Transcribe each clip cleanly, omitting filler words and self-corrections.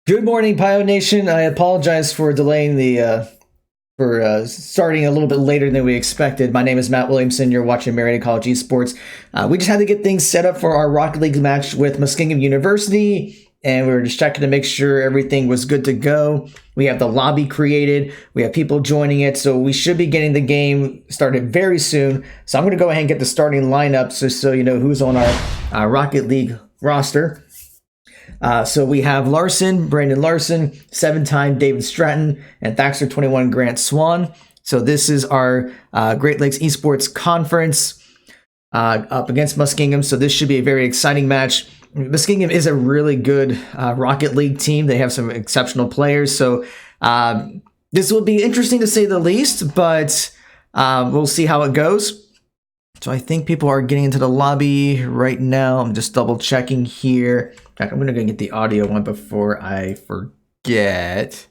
Good morning, Pio Nation. I apologize for delaying starting a little bit later than we expected. My name is Matt Williamson. You're watching Marietta College Esports. We just had to get things set up for our Rocket League match with Muskingum University, and we were just checking to make sure everything was good to go. We have the lobby created. We have people joining it, so we should be getting the game started very soon. So I'm going to go ahead and get the starting lineup so you know who's on our Rocket League roster. So we have Brandon Larson, 7-time David Stratton, and Thaxter 21 Grant Swan. So this is our Great Lakes Esports Conference up against Muskingum. So this should be a very exciting match. Muskingum is a really good Rocket League team. They have some exceptional players. So this will be interesting to say the least, but we'll see how it goes. So I think people are getting into the lobby right now. I'm just double checking here. In fact, I'm going to go get the audio one before I forget.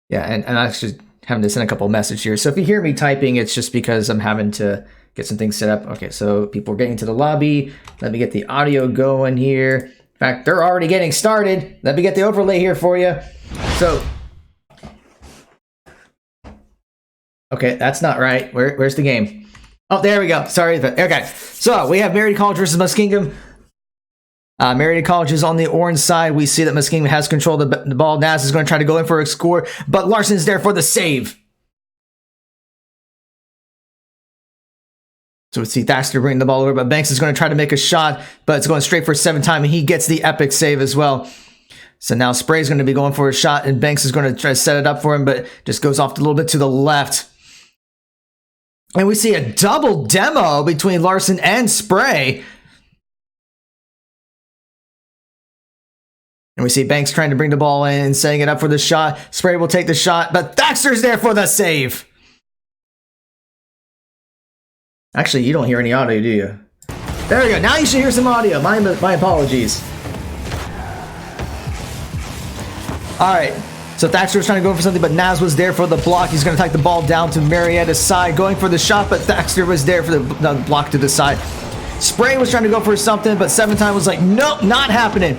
Yeah, and I'm actually having to send a couple messages here. So if you hear me typing, it's just because I'm having to get some things set up. Okay, so people are getting into the lobby. Let me get the audio going here. In fact, they're already getting started. Let me get the overlay here for you. So, okay, that's not right. Where's the game? Oh, there we go. Sorry. Okay. So we have Marietta College versus Muskingum. Marietta College is on the orange side. We see that Muskingum has control of the ball. Naz is going to try to go in for a score, but Larson's there for the save. So we see Thaxter bring the ball over, but Banks is going to try to make a shot, but it's going straight for 7-time, and he gets the epic save as well. So now Spray's going to be going for a shot, and Banks is going to try to set it up for him, but just goes off a little bit to the left. And we see a double demo between Larson and Spray. And we see Banks trying to bring the ball in and setting it up for the shot. Spray will take the shot, but Thaxter's there for the save. Actually, you don't hear any audio, do you? There we go. Now you should hear some audio. My apologies. All right. So Thaxter was trying to go for something, but Naz was there for the block. He's going to take the ball down to Marietta's side, going for the shot, but Thaxter was there for the block to the side. Spray was trying to go for something, but 7-time was like, nope, not happening.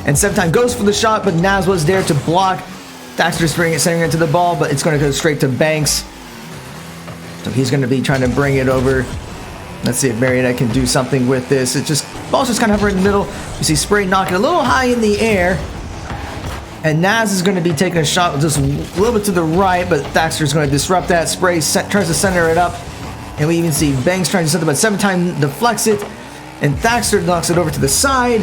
And 7-time goes for the shot, but Naz was there to block. Thaxter's sending it to the ball, but it's going to go straight to Banks. So he's going to be trying to bring it over. Let's see if Marietta can do something with this. Ball's just kind of right in the middle. You see Spray knocking a little high in the air. And Naz is going to be taking a shot just a little bit to the right, but Thaxter is going to disrupt that. Spray tries to center it up. And we even see Banks trying to set it, but 7-time deflects it. And Thaxter knocks it over to the side.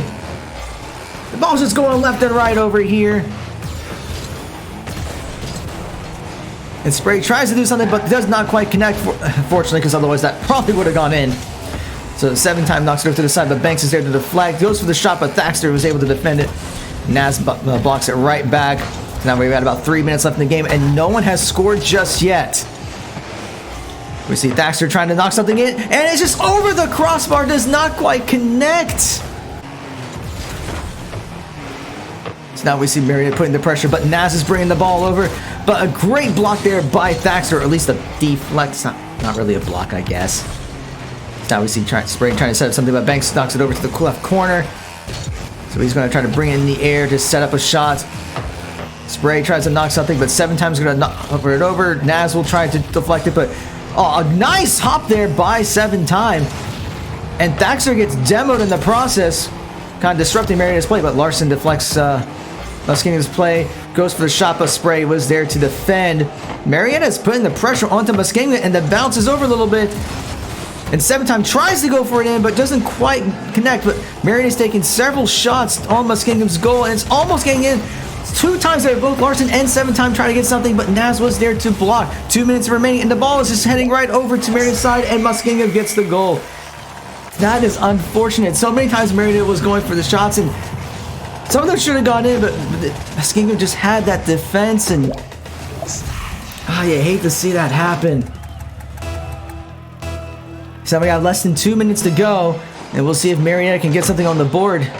The ball's just going left and right over here. And Spray tries to do something, but does not quite connect, fortunately, because otherwise that probably would have gone in. So 7-time knocks it over to the side, but Banks is there to deflect. Goes for the shot, but Thaxter was able to defend it. Naz blocks it right back. Now we've got about 3 minutes left in the game, and no one has scored just yet. We see Thaxter trying to knock something in, and it's just over the crossbar, does not quite connect. So now we see Marietta putting the pressure, but Naz is bringing the ball over. But a great block there by Thaxter, or at least a deflect. It's not really a block, I guess. So now we see Spray trying to set up something, but Banks knocks it over to the left corner. So he's going to try to bring it in the air to set up a shot. Spray tries to knock something, but 7-time's going to knock it over. Naz will try to deflect it, but a nice hop there by 7-time. And Thaxter gets demoed in the process, kind of disrupting Marietta's play, but Larson deflects Muskingum's play, goes for the shot, but Spray was there to defend. Marietta's putting the pressure onto Muskingum, and the bounces over a little bit. And 7-time tries to go for it in, but doesn't quite connect. But Marietta's taking several shots on Muskingum's goal, and it's almost getting in. 2 times there, both Larson and 7-time trying to get something, but Naz was there to block. 2 minutes remaining, and the ball is just heading right over to Marietta's side, and Muskingum gets the goal. That is unfortunate. So many times Marietta was going for the shots, and some of them should have gone in, but Muskingum just had that defense, and you hate to see that happen. So we got less than 2 minutes to go, and we'll see if Marietta can get something on the board.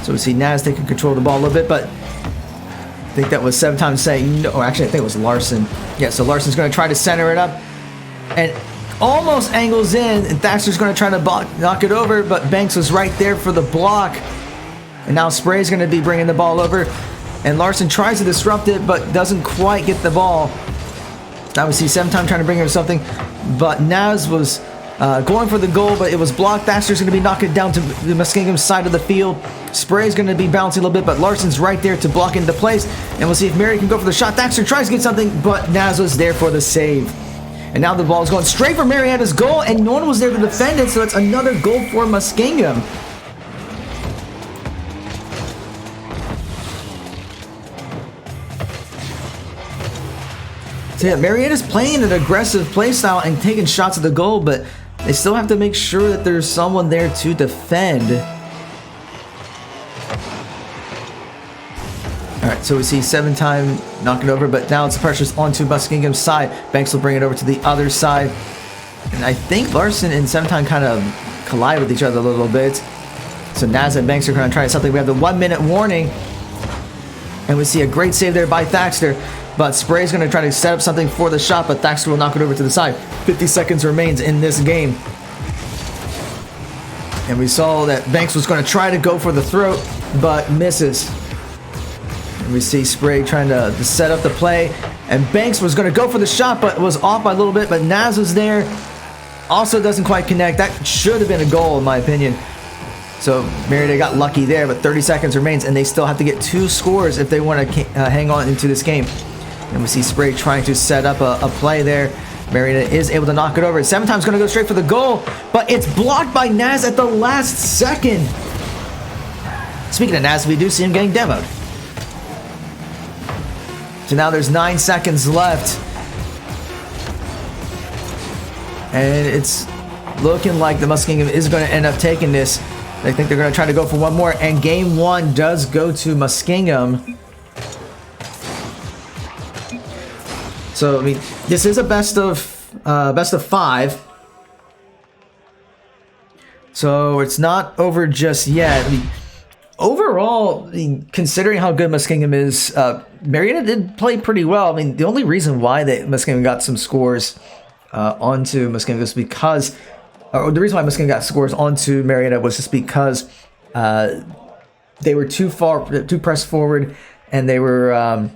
So we see Naz taking control of the ball a little bit, but I think that was 7-time saying no. Or actually, I think it was Larson. Yeah, so Larson's going to try to center it up. And almost angles in, and Thaxter's going to try to knock it over, but Banks was right there for the block. And now Spray's going to be bringing the ball over, and Larson tries to disrupt it, but doesn't quite get the ball. Now we see 7-Time trying to bring him something, but Naz was going for the goal, but it was blocked. Thaxter's going to be knocking it down to the Muskingum side of the field. Spray's going to be bouncing a little bit, but Larson's right there to block into place. And we'll see if Marietta can go for the shot. Thaxter tries to get something, but Naz was there for the save. And now the ball is going straight for Marietta's goal, and no one was there to defend it, so that's another goal for Muskingum. So yeah, Marietta's playing an aggressive play style and taking shots at the goal, but they still have to make sure that there's someone there to defend. Alright, so we see 7-Time knock it over, but now it's the pressure's onto Muskingum's side. Banks will bring it over to the other side. And I think Larson and 7-Time kind of collide with each other a little bit. So Naz and Banks are going to try something. We have the 1-minute warning. And we see a great save there by Thaxter. But Spray's going to try to set up something for the shot, but Thaxter will knock it over to the side. 50 seconds remains in this game. And we saw that Banks was going to try to go for the throat, but misses. And we see Spray trying to set up the play. And Banks was going to go for the shot, but was off by a little bit. But Naz was there. Also doesn't quite connect. That should have been a goal, in my opinion. So Marietta got lucky there, but 30 seconds remains, and they still have to get 2 scores if they want to hang on into this game. And we see Spray trying to set up a play there. Marietta is able to knock it over. 7-Time's going to go straight for the goal, but it's blocked by Naz at the last second. Speaking of Naz, we do see him getting demoed. So now there's 9 seconds left. And it's looking like the Muskingum is going to end up taking this. I think they're going to try to go for one more, and game 1 does go to Muskingum. So I mean, this is a best of 5. So it's not over just yet. I mean, overall, considering how good Muskingum is, Marietta did play pretty well. I mean, the only reason why Muskingum got some scores onto Muskingum was because, or the reason why Muskingum got scores onto Marietta was just because they were too pressed forward, and they were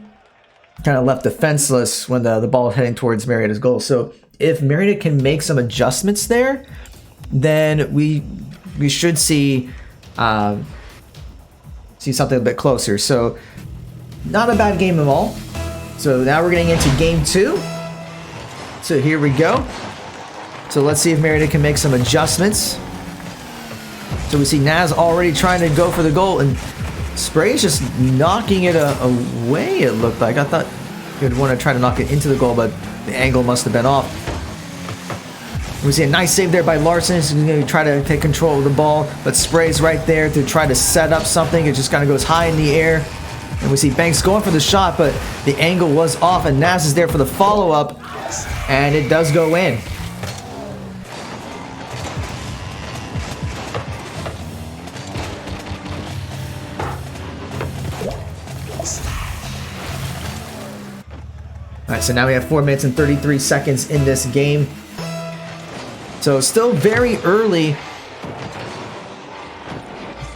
kind of left defenseless when the ball was heading towards Marietta's goal. So if Marietta can make some adjustments there, then we should see something a bit closer. So not a bad game at all. So now we're getting into game 2. So here we go. So let's see if Marietta can make some adjustments. So we see Naz already trying to go for the goal, and Spray's just knocking it away, it looked like. I thought he would want to try to knock it into the goal, but the angle must have been off. We see a nice save there by Larson. He's going to try to take control of the ball, but Spray's right there to try to set up something. It just kind of goes high in the air. And we see Banks going for the shot, but the angle was off, and Naz is there for the follow-up, and it does go in. Alright, so now we have 4 minutes and 33 seconds in this game. So still very early.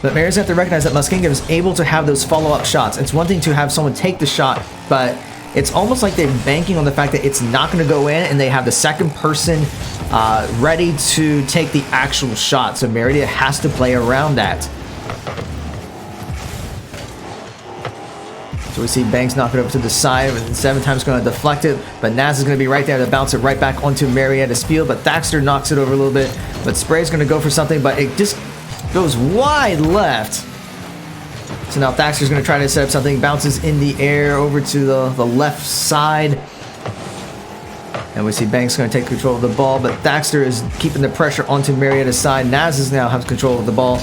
But Marietta have to recognize that Muskingum is able to have those follow-up shots. It's one thing to have someone take the shot, but it's almost like they're banking on the fact that it's not going to go in, and they have the second person ready to take the actual shot. So Marietta has to play around that. So we see Banks knock it over to the side, and 7-Time's going to deflect it, but Naz is going to be right there to bounce it right back onto Marietta's field, but Thaxter knocks it over a little bit, but Spray's going to go for something, but it just goes wide left. So now Thaxter's going to try to set up something, bounces in the air over to the left side, and we see Banks going to take control of the ball, but Thaxter is keeping the pressure onto Marietta's side. Naz is now has control of the ball.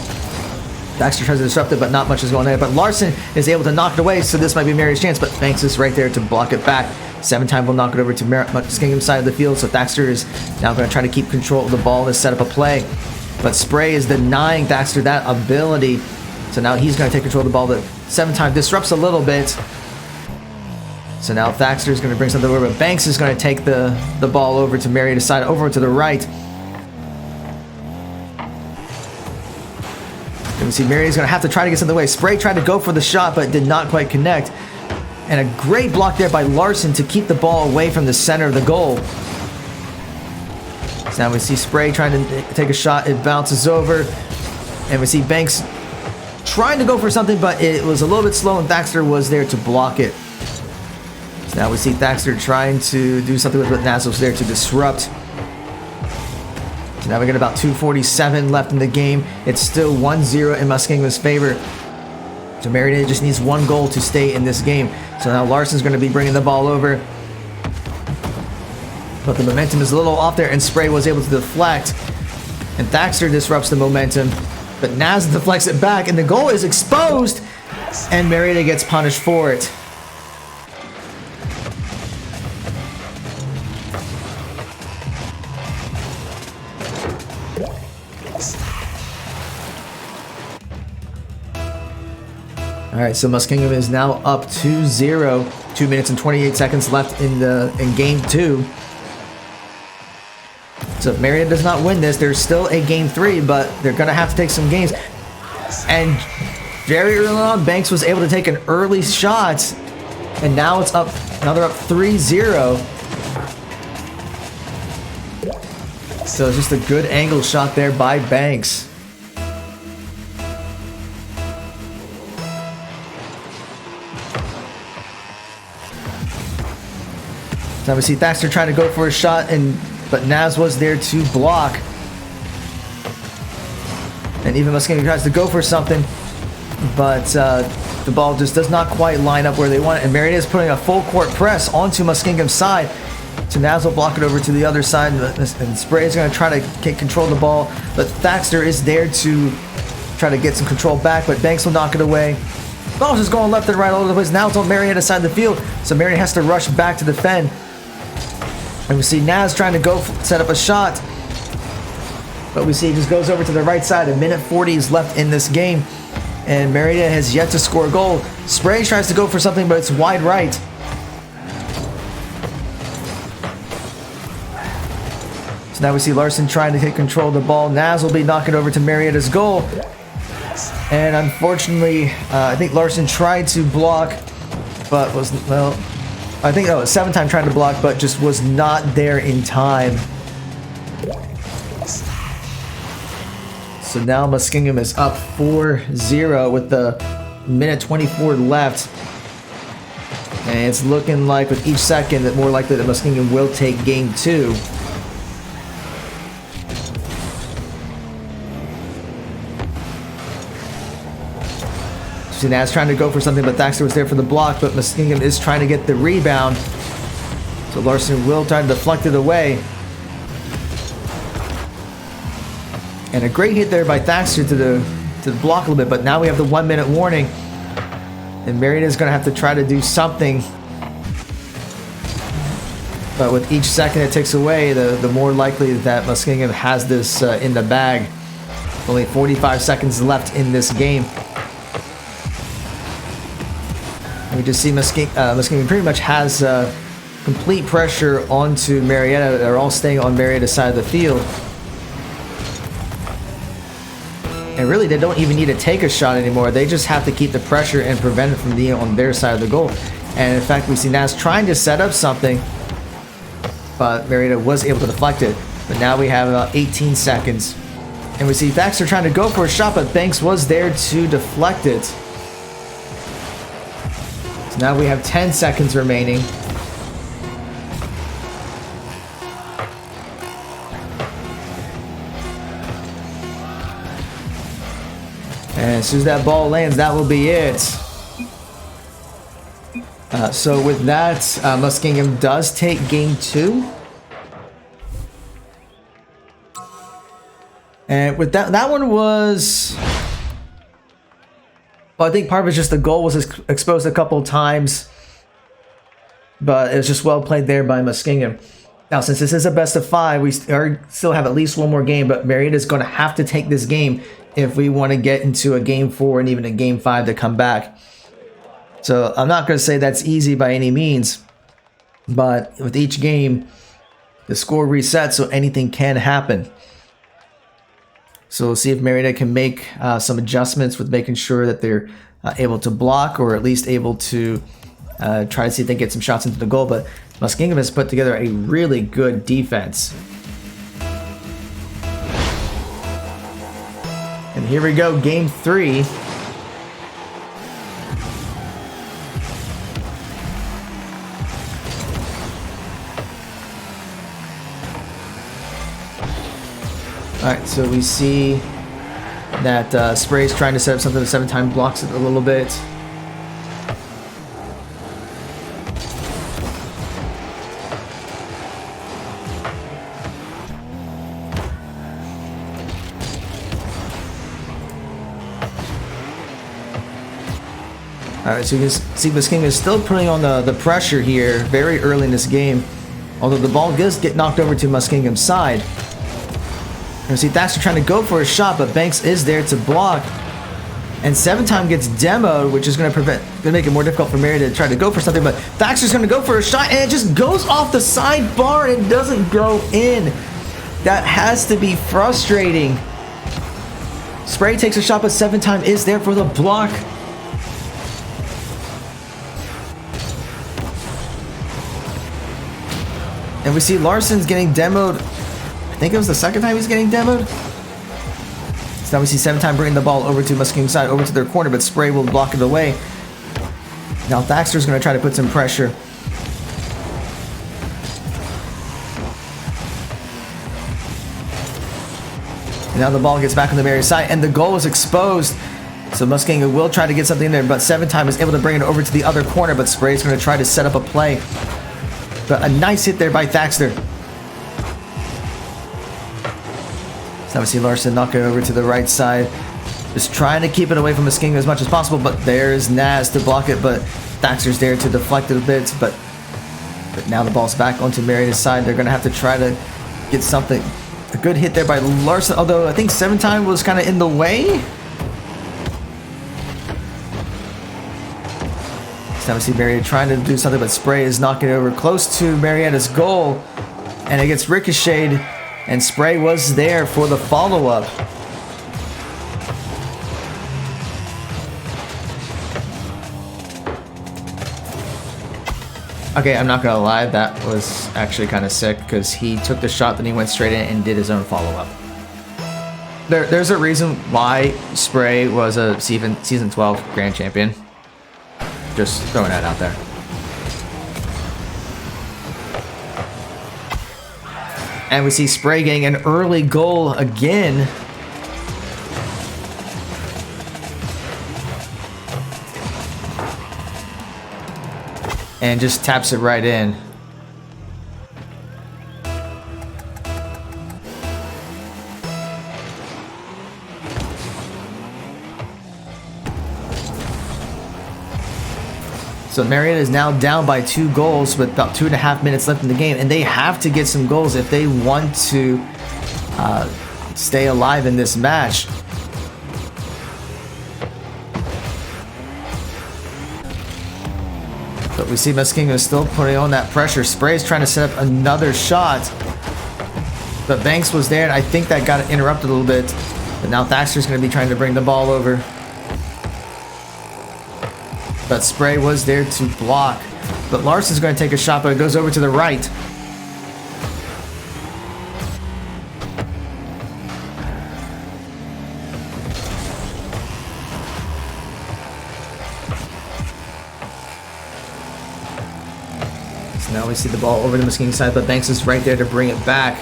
Thaxter tries to disrupt it, but not much is going there. But Larson is able to knock it away, so this might be Marietta's chance, but Banks is right there to block it back. 7-Time will knock it over to Muskingum's side of the field, so Thaxter is now going to try to keep control of the ball to set up a play. But Spray is denying Thaxter that ability, so now he's going to take control of the ball, but 7-Time disrupts a little bit. So now Thaxter is going to bring something over, but Banks is going to take the ball over to Marietta's side, over to the right. And we see Marietta's going to have to try to get something away. Spray tried to go for the shot, but did not quite connect. And a great block there by Larson to keep the ball away from the center of the goal. So now we see Spray trying to take a shot. It bounces over. And we see Banks trying to go for something, but it was a little bit slow, and Thaxter was there to block it. So now we see Thaxter trying to do something with it. Naz was there to disrupt. So now we got about 2:47 left in the game. It's still 1-0 in Muskingum's favor. So Marietta just needs one goal to stay in this game. So now Larson's going to be bringing the ball over. But the momentum is a little off there, and Spray was able to deflect. And Thaxter disrupts the momentum. But Naz deflects it back, and the goal is exposed. And Marietta gets punished for it. Alright, so Muskingum is now up 2-0. 2 minutes and 28 seconds left in game 2. So if Marietta does not win this, there's still a game 3, but they're going to have to take some games. And very early on, Banks was able to take an early shot. And now it's up, now they're up 3-0. So it's just a good angle shot there by Banks. Now we see Thaxter trying to go for a shot, but Naz was there to block. And even Muskingum tries to go for something, but the ball just does not quite line up where they want it. And Marietta is putting a full court press onto Muskingum's side. So Naz will block it over to the other side, and Spray is going to try to get control of the ball. But Thaxter is there to try to get some control back, but Banks will knock it away. Ball's just going left and right all over the place. Now it's on Marietta's side of the field, so Marietta has to rush back to defend. And we see Naz trying to go set up a shot. But we see he just goes over to the right side. A minute 40 is left in this game. And Marietta has yet to score a goal. Spray tries to go for something, but it's wide right. So now we see Larson trying to take control of the ball. Naz will be knocking over to Marietta's goal. And unfortunately, I think Larson tried to block, but was, well, I think, oh, 7 time trying to block, but just was not there in time. So now Muskingum is up 4-0 with the minute 24 left. And it's looking like with each second that more likely that Muskingum will take game 2. So Naz trying to go for something, but Thaxter was there for the block, but Muskingum is trying to get the rebound. So Larson will try to deflect it away. And a great hit there by Thaxter to the block a little bit, but now we have the 1 minute warning. And Marietta is going to have to try to do something. But with each second it takes away, the more likely that Muskingum has this in the bag. Only 45 seconds left in this game. We just see Muskingum pretty much has complete pressure onto Marietta. They're all staying on Marietta's side of the field. And really, they don't even need to take a shot anymore. They just have to keep the pressure and prevent it from being on their side of the goal. And in fact, we see Naz trying to set up something, but Marietta was able to deflect it. But now we have about 18 seconds. And we see Thaxter trying to go for a shot, but Banks was there to deflect it. So now we have 10 seconds remaining. And as soon as that ball lands, that will be it. So with that, Muskingum does take game 2. And with that one was... Well, I think part of it is just the goal was exposed a couple of times. But it was just well played there by Muskingum. Now, since this is a best of 5, we still have at least one more game, but Marietta is going to have to take this game if we want to get into a game 4 and even a game 5 to come back. So I'm not going to say that's easy by any means, but with each game, the score resets, so anything can happen. So we'll see if Marietta can make some adjustments with making sure that they're able to block, or at least able to try to see if they can get some shots into the goal. But Muskingum has put together a really good defense. And here we go, game 3. Alright, so we see that Spray's trying to set up something that 7-time blocks it a little bit. Alright, so you can see Muskingum is still putting on the pressure here very early in this game. Although the ball does get knocked over to Muskingum's side. You see Thaxter trying to go for a shot, but Banks is there to block. And 7-time gets demoed, which is going to make it more difficult for Marietta to try to go for something. But Thaxter's going to go for a shot, and it just goes off the side bar and it doesn't go in. That has to be frustrating. Spray takes a shot, but 7-time is there for the block. And we see Larson's getting demoed. I think it was the second time he's getting demoed. So now we see 7-time bringing the ball over to Muskingum's side, over to their corner, but Spray will block it away. Now Thaxter's going to try to put some pressure. And now the ball gets back on the Marietta side, and the goal is exposed. So Muskingum will try to get something in there, but 7-time is able to bring it over to the other corner, but Spray's going to try to set up a play. But a nice hit there by Thaxter. So now we see Larson knock it over to the right side. Just trying to keep it away from Muskingum as much as possible, but there's Naz to block it, but Thaxter's there to deflect it a bit, but now the ball's back onto Marietta's side. They're going to have to try to get something. A good hit there by Larson, although I think 7-time was kind of in the way. So now we see Marietta trying to do something, but Spray is knocking it over close to Marietta's goal, and it gets ricocheted. And Spray was there for the follow-up. Okay, I'm not gonna lie, that was actually kind of sick because he took the shot, then he went straight in and did his own follow-up. There's a reason why Spray was a season 12 grand champion. Just throwing that out there. And we see Spray getting an early goal again. And just taps it right in. So Marietta is now down by 2 goals with about 2.5 minutes left in the game, and they have to get some goals if they want to stay alive in this match. But we see Muskingum still putting on that pressure. Spray's trying to set up another shot, but Banks was there, and I think that got interrupted a little bit. But now Thaxter's going to be trying to bring the ball over. But Spray was there to block. But Larson's going to take a shot, but it goes over to the right. So now we see the ball over to the Muskingum side, but Banks is right there to bring it back.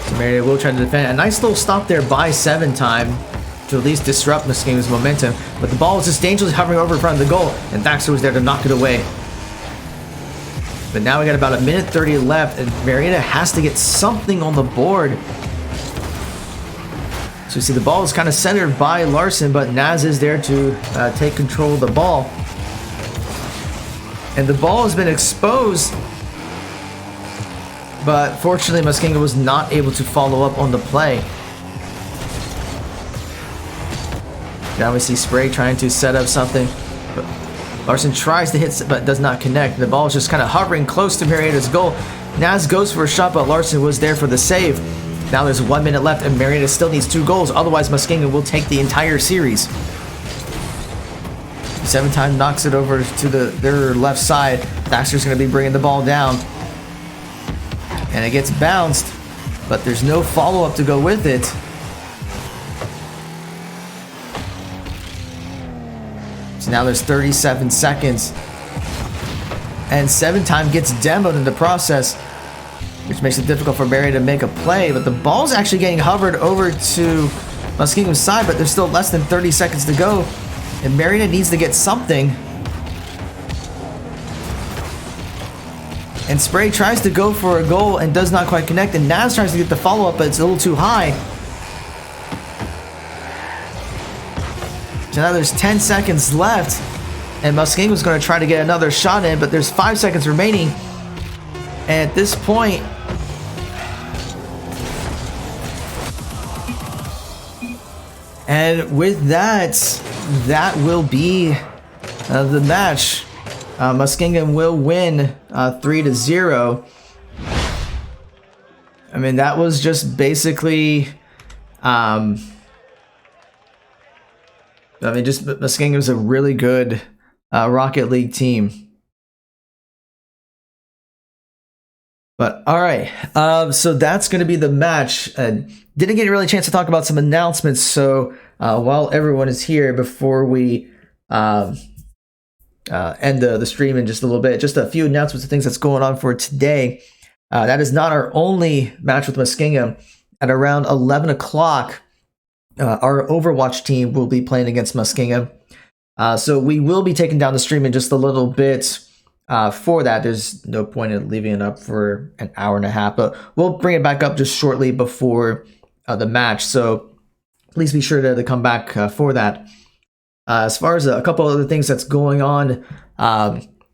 So Marietta will try to defend. A nice little stop there by 7-time. To at least disrupt Muskingum's momentum, but the ball was just dangerously hovering over in front of the goal, and Thaxter was there to knock it away. But now we got about 1:30 left, and Marietta has to get something on the board. So you see the ball is kind of centered by Larson, but Naz is there to take control of the ball. And the ball has been exposed, but fortunately Muskingum was not able to follow up on the play. Now we see Spray trying to set up something. Larson tries to hit, but does not connect. The ball is just kind of hovering close to Marietta's goal. Naz goes for a shot, but Larson was there for the save. Now there's 1 minute left, and Marietta still needs 2 goals. Otherwise, Muskingum will take the entire series. 7-time knocks it over to their left side. Thaxter's going to be bringing the ball down. And it gets bounced, but there's no follow-up to go with it. So now there's 37 seconds. And 7-time gets demoed in the process, which makes it difficult for Marietta to make a play. But the ball's actually getting hovered over to Muskingum's side, but there's still less than 30 seconds to go. And Marietta needs to get something. And Spray tries to go for a goal and does not quite connect. And Naz tries to get the follow-up, but it's a little too high. So now there's 10 seconds left. And Muskingum's going to try to get another shot in, but there's 5 seconds remaining. And at this point, and with that, that will be the match. Muskingum will win 3-0. I mean, that was just basically, Muskingum's a really good Rocket League team. But all right, so that's going to be the match. Didn't get really a chance to talk about some announcements, so while everyone is here, before we end the stream in just a little bit, just a few announcements of things that's going on for today. That is not our only match with Muskingum. At around 11 o'clock, our Overwatch team will be playing against Muskingum. So we will be taking down the stream in just a little bit. For that, there's no point in leaving it up for an hour and a half, but we'll bring it back up just shortly before the match. So please be sure to come back for that. As far as a couple other things that's going on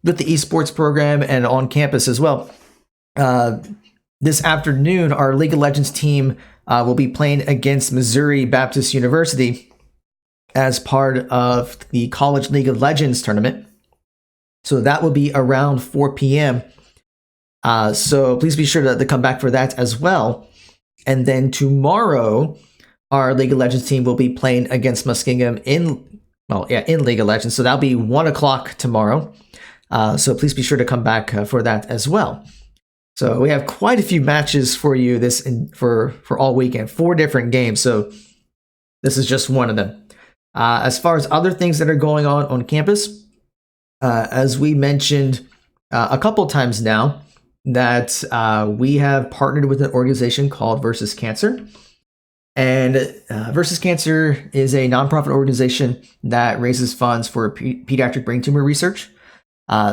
with the esports program and on campus as well. This afternoon, our League of Legends team will be playing against Missouri Baptist University as part of the College League of Legends tournament. So that will be around 4 p.m. So please be sure to come back for that as well. And then tomorrow, our League of Legends team will be playing against Muskingum in League of Legends. So that'll be 1 o'clock tomorrow. So please be sure to come back for that as well. So we have quite a few matches for you for all weekend, 4 different games. So this is just one of them. As far as other things that are going on campus, as we mentioned a couple times now, that we have partnered with an organization called Versus Cancer. And Versus Cancer is a nonprofit organization that raises funds for pediatric brain tumor research.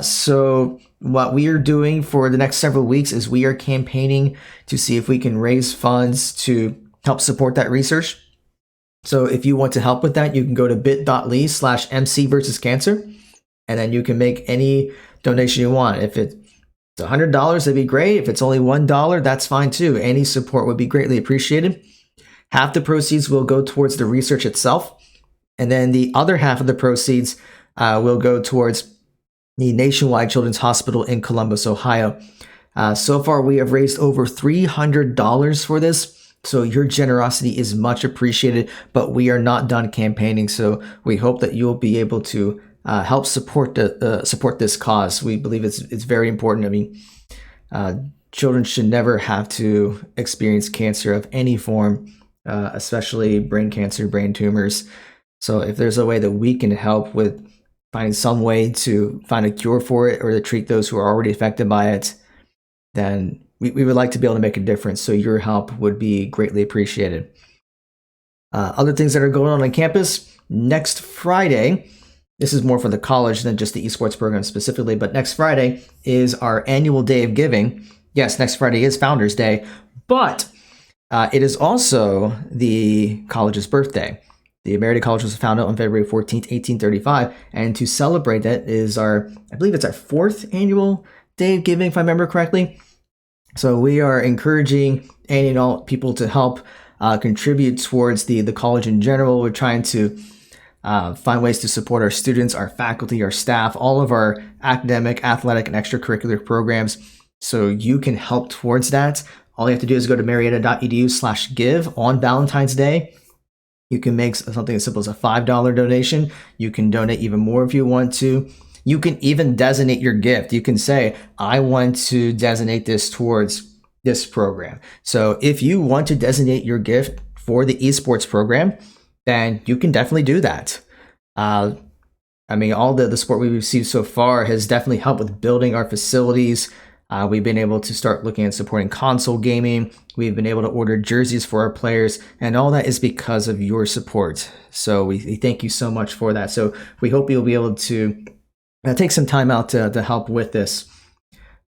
So what we are doing for the next several weeks is we are campaigning to see if we can raise funds to help support that research. So if you want to help with that, you can go to bit.ly/MC versus cancer. And then you can make any donation you want. If it's $100, that'd be great. If it's only $1, that's fine too. Any support would be greatly appreciated. Half the proceeds will go towards the research itself. And then the other half of the proceeds will go towards the Nationwide Children's Hospital in Columbus, Ohio. So far, we have raised over $300 for this. So your generosity is much appreciated, but we are not done campaigning. So we hope that you'll be able to help support this cause. We believe it's very important. I mean, children should never have to experience cancer of any form, especially brain cancer, brain tumors. So if there's a way that we can help with finding some way to find a cure for it or to treat those who are already affected by it, then we would like to be able to make a difference. So your help would be greatly appreciated. Other things that are going on campus, next Friday, this is more for the college than just the esports program specifically, but next Friday is our annual day of giving. Yes, next Friday is Founders Day, but it is also the college's birthday. The Marietta College was founded on February 14th, 1835, and to celebrate that is I believe it's our 4th annual day of giving, if I remember correctly. So we are encouraging any and all people to help contribute towards the college in general. We're trying to find ways to support our students, our faculty, our staff, all of our academic, athletic, and extracurricular programs. So you can help towards that. All you have to do is go to marietta.edu/give on Valentine's Day. You can make something as simple as a $5 donation. You can donate even more if you want to. You can even designate your gift. You can say, I want to designate this towards this program. So if you want to designate your gift for the esports program, then you can definitely do that. I mean, all the support we've received so far has definitely helped with building our facilities. We've been able to start looking at supporting console gaming. We've been able to order jerseys for our players, and all that is because of your support. So we thank you so much for that. So we hope you'll be able to take some time out to help with this.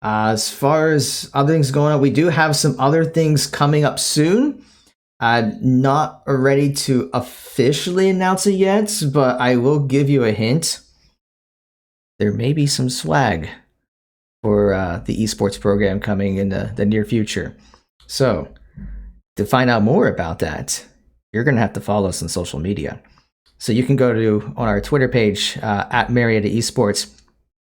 As far as other things going on, we do have some other things coming up soon. Not ready to officially announce it yet, but I will give you a hint. There may be some swag for the esports program coming in the near future. So to find out more about that, you're going to have to follow us on social media. So you can go on our Twitter page at Marietta Esports.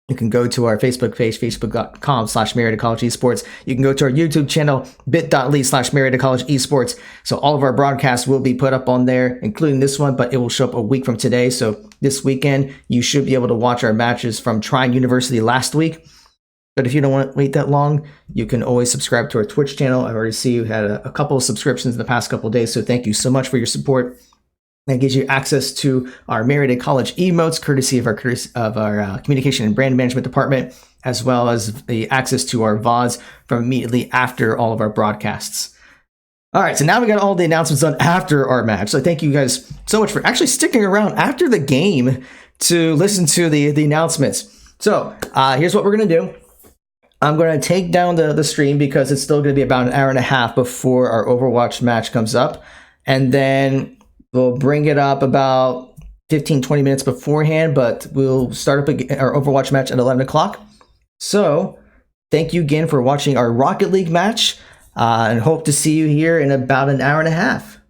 You can go to our Facebook page, facebook.com/Marietta College Esports. You can go to our YouTube channel, bit.ly/Marietta College Esports. So all of our broadcasts will be put up on there, including this one, but it will show up a week from today. So this weekend, you should be able to watch our matches from Trine University last week. But if you don't want to wait that long, you can always subscribe to our Twitch channel. I already see you had a couple of subscriptions in the past couple of days, so thank you so much for your support. That gives you access to our Marietta College emotes, courtesy of our communication and brand management department, as well as the access to our VODs from immediately after all of our broadcasts. All right, so now we got all the announcements done after our match. So thank you guys so much for actually sticking around after the game to listen to the announcements. So here's what we're going to do. I'm going to take down the stream because it's still going to be about an hour and a half before our Overwatch match comes up. And then we'll bring it up about 15-20 minutes beforehand, but we'll start up our Overwatch match at 11 o'clock. So thank you again for watching our Rocket League match, and hope to see you here in about an hour and a half.